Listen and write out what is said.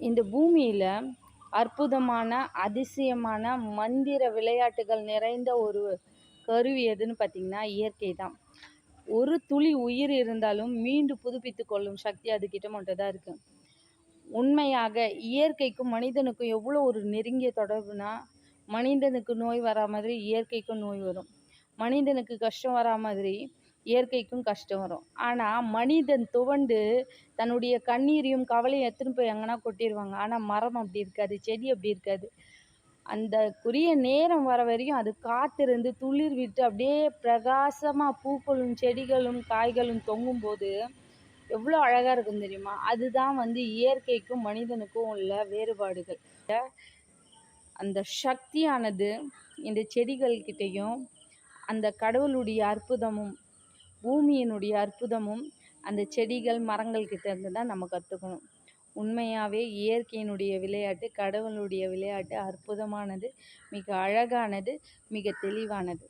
இந்த பூமியில் அற்புதமான அதிசயமான மந்திர விளையாட்டுகள் நிறைந்த ஒரு கருவி எதுன்னு பார்த்திங்கன்னா இயற்கை தான். ஒரு துளி உயிர் இருந்தாலும் மீண்டும் புதுப்பித்து கொள்ளும் சக்தி அதுக்கிட்ட மட்டும் தான் இருக்குது. உண்மையாக இயற்கைக்கும் மனிதனுக்கும் எவ்வளோ ஒரு நெருங்கிய தொடர்புனா, மனிதனுக்கு நோய் வரா மாதிரி இயற்கைக்கும் நோய் வரும், மனிதனுக்கு கஷ்டம் வரா மாதிரி இயற்கைக்கும் கஷ்டம் வரும். ஆனால் மனிதன் துவண்டு தன்னுடைய கண்ணீரையும் கவலையும் எடுத்துன்னு போய் எங்கன்னா கொட்டிடுவாங்க. ஆனால் மரம் அப்படி இருக்காது, செடி அப்படி இருக்காது. அந்த குறிய நேரம் வர வரையும் அது காத்திருந்து துளிர் விட்டு அப்படியே பிரகாசமாக பூக்களும் செடிகளும் காய்களும் தொங்கும் போது எவ்வளோ அழகாக இருக்கும் தெரியுமா? அதுதான் இயற்கைக்கும் மனிதனுக்கும் உள்ள வேறுபாடுகள். அந்த சக்தியானது இந்த செடிகள்கிட்டையும் அந்த கடவுளுடைய அற்புதமும் பூமியினுடைய அற்புதமும் அந்த செடிகள் மரங்கள் கிட்ட இருந்து தான் நம்ம கற்றுக்கணும். உண்மையாகவே இயற்கையினுடைய விளையாட்டு, கடவுளுடைய விளையாட்டு அற்புதமானது, மிக அழகானது, மிக தெளிவானது.